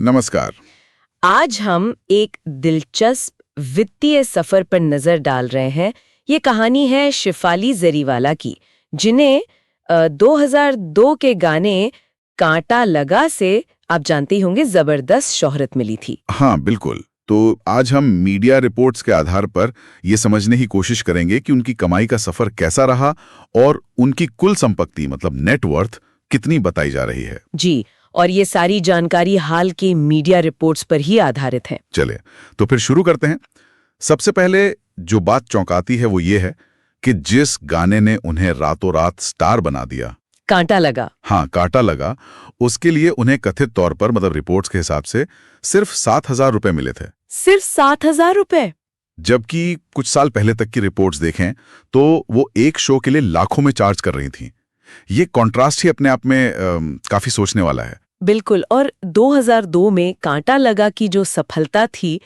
नमस्कार। आज हम एक दिलचस्प वित्तीय सफर पर नजर डाल रहे हैं। ये कहानी है शिफाली जरीवाला की, जिन्हें 2002 के गाने कांटा लगा से आप जानते ही होंगे जबरदस्त शोहरत मिली थी। हाँ, बिल्कुल। तो आज हम मीडिया रिपोर्ट्स के आधार पर ये समझने की कोशिश करेंगे कि उनकी कमाई का सफर कैसा रहा और उनकी कुल संपत्ति मतलब नेटवर्थ कितनी बताई जा रही है। जी, और ये सारी जानकारी हाल के मीडिया रिपोर्ट्स पर ही आधारित है। चले तो फिर शुरू करते हैं। सबसे पहले जो बात चौंकाती है वो ये है कि जिस गाने ने उन्हें रातों रात स्टार बना दिया, कांटा लगा। हाँ कांटा लगा, उसके लिए उन्हें कथित तौर पर मतलब रिपोर्ट्स के हिसाब से सिर्फ 7,000 रुपए मिले थे। सिर्फ 7,000 रुपए? जबकि कुछ साल पहले तक की रिपोर्ट्स देखें तो वो एक शो के लिए लाखों में चार्ज कर रही थीं। ये कॉन्ट्रास्ट ही अपने आप में काफी सोचने वाला है। बिल्कुल। और 2002 में कांटा लगा की जो सफलता थी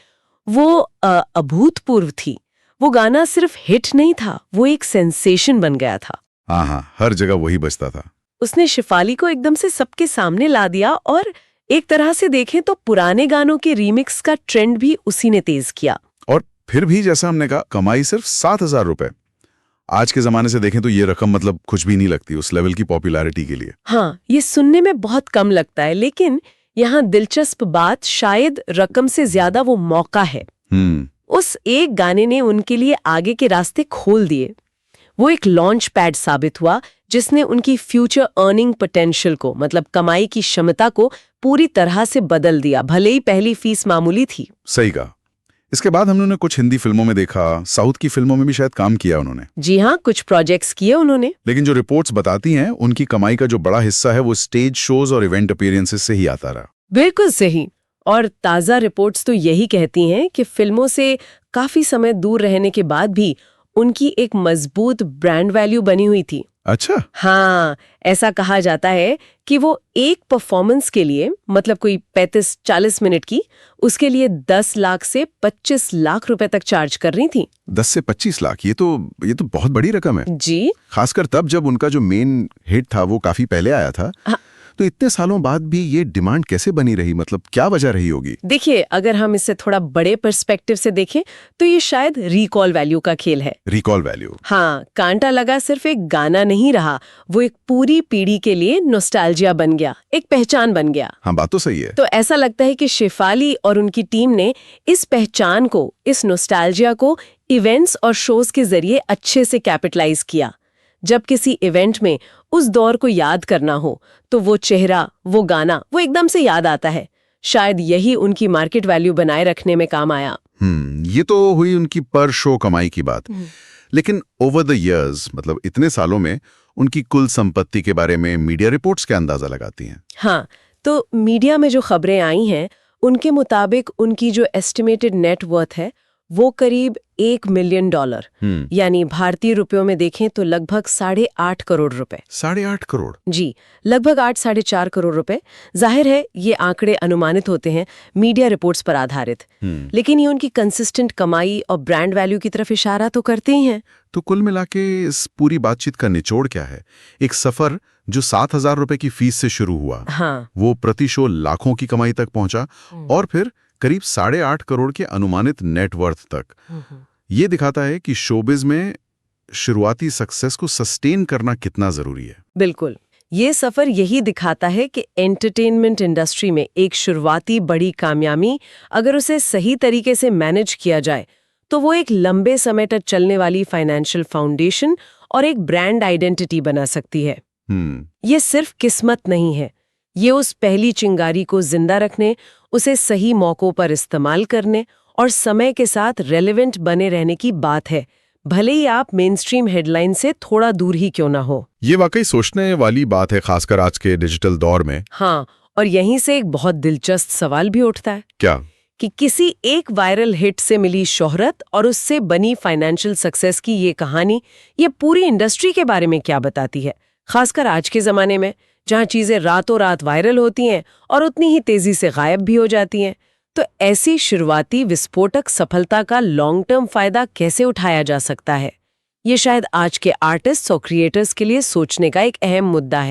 वो अभूतपूर्व थी। वो गाना सिर्फ हिट नहीं था, वो एक सेंसेशन बन गया था। हाँ, हर जगह वही बजता था। उसने शिफाली को एकदम से सबके सामने ला दिया और एक तरह से देखें तो पुराने गानों के रीमिक्स का ट्रेंड भी उसी ने तेज किया। और फिर भी जैसा हमने कहा, कमाई सिर्फ 7,000 रुपए। आज के जमाने से देखें तो ये रकम मतलब कुछ भी नहीं लगती उस लेवल की पॉपुलैरिटी के लिए। हाँ, ये सुनने में बहुत कम लगता है, लेकिन यहाँ दिलचस्प बात शायद रकम से ज्यादा वो मौका है। उस एक गाने ने उनके लिए आगे के रास्ते खोल दिए। वो एक लॉन्च पैड साबित हुआ जिसने उनकी फ्यूचर अर्निंग पोटेंशियल को मतलब कमाई की क्षमता को पूरी तरह से बदल दिया, भले ही पहली फीस मामूली थी। सही कहा। इसके बाद हमने कुछ हिंदी फिल्मों में देखा, साउथ की फिल्मों में भी शायद काम किया उन्होंने। जी हाँ, कुछ प्रोजेक्ट्स किए उन्होंने। लेकिन जो रिपोर्ट्स बताती हैं उनकी कमाई का जो बड़ा हिस्सा है वो स्टेज शोज और इवेंट अपीयरेंसेस से ही आता रहा। बिल्कुल सही। और ताज़ा रिपोर्ट्स तो यही कहती हैं कि फिल्मों से काफी समय दूर रहने के बाद भी उनकी एक मजबूत ब्रांड वैल्यू बनी हुई थी। अच्छा। हाँ, ऐसा कहा जाता है कि वो एक परफॉर्मेंस के लिए मतलब कोई 35-40 मिनट की, उसके लिए 10 लाख से 25 लाख रुपए तक चार्ज कर रही थी। 10 से 25 लाख, ये तो बहुत बड़ी रकम है। जी, खासकर तब जब उनका जो मेन हिट था वो काफी पहले आया था। हाँ। तो इतने सालों बाद भी ये डिमांड कैसे बनी रही, मतलब क्या वजह रही होगी? देखिए, अगर हम इसे थोड़ा बड़े पर्सपेक्टिव से देखें तो ये शायद रिकॉल वैल्यू का खेल है। Recall value? हाँ, कांटा लगा सिर्फ एक गाना नहीं रहा, वो एक पूरी पीढ़ी के लिए नॉस्टैल्जिया बन गया, एक पहचान बन गया। हाँ, बात तो सही है। तो ऐसा लगता है कि शेफाली और उनकी टीम ने इस पहचान को, इस नॉस्टैल्जिया को इवेंट्स और शोज के जरिए अच्छे से कैपिटलाइज किया। जब किसी इवेंट में उस दौर को याद करना हो तो वो चेहरा, वो गाना, वो एकदम से याद आता है। शायद यही उनकी मार्केट वैल्यू बनाए रखने में काम आया। ये तो हुई उनकी पर शो कमाई की बात। लेकिन ओवर द इयर्स मतलब इतने सालों में उनकी कुल संपत्ति के बारे में मीडिया रिपोर्ट्स क्या अंदाजा लगाती हैं? हाँ, तो मीडिया में जो खबरें आई हैं उनके मुताबिक उनकी जो एस्टिमेटेड नेट वर्थ है वो करीब $1 मिलियन, यानी भारतीय रुपयों में देखें तो लगभग 8.5 करोड़ रुपए। 8.5 करोड़? जी, लगभग 8-4.5 करोड़ रुपए। जाहिर है ये आंकड़े अनुमानित होते हैं, मीडिया रिपोर्ट्स पर आधारित। लेकिन ये उनकी कंसिस्टेंट कमाई और ब्रांड वैल्यू की तरफ इशारा तो करते ही हैं। तो कुल मिलाके इस पूरी बातचीत का निचोड़ क्या है? एक सफर जो 7,000 रुपए की फीस से शुरू हुआ, हाँ, वो प्रति शो लाखों की कमाई तक पहुंचा और फिर करीब 8.5 करोड़ के अनुमानित नेटवर्थ तक। ये दिखाता है कि शोबिज में शुरुआती सक्सेस को सस्टेन करना कितना जरूरी है। बिल्कुल। ये सफर यही दिखाता है कि एंटरटेनमेंट इंडस्ट्री में एक शुरुआती बड़ी कामयाबी अगर उसे सही तरीके से मैनेज किया जाए तो वो एक लंबे समय तक चलने वाली फाइनेंशियल फाउंडेशन और एक ब्रांड आइडेंटिटी बना सकती है। ये सिर्फ किस्मत नहीं है, ये उस पहली चिंगारी को जिंदा रखने, उसे सही मौकों पर इस्तेमाल करने और समय के साथ रेलेवेंट बने रहने की बात है, भले ही आप मेनस्ट्रीम हेडलाइन से थोड़ा दूर ही क्यों ना हो। ये वाकई सोचने वाली बात है, खासकर आज के डिजिटल दौर में। हाँ, और यहीं से एक बहुत दिलचस्प सवाल भी उठता है। क्या? कि किसी एक वायरल हिट से मिली शोहरत और उससे बनी फाइनेंशियल सक्सेस की ये कहानी, ये पूरी इंडस्ट्री के बारे में क्या बताती है, खासकर आज के जमाने में जहां चीजें रातों रात वायरल होती हैं और उतनी ही तेजी से गायब भी हो जाती हैं। तो ऐसी शुरुआती विस्फोटक सफलता का लॉन्ग टर्म फायदा कैसे उठाया जा सकता है, ये शायद आज के आर्टिस्ट्स और क्रिएटर्स के लिए सोचने का एक अहम मुद्दा है।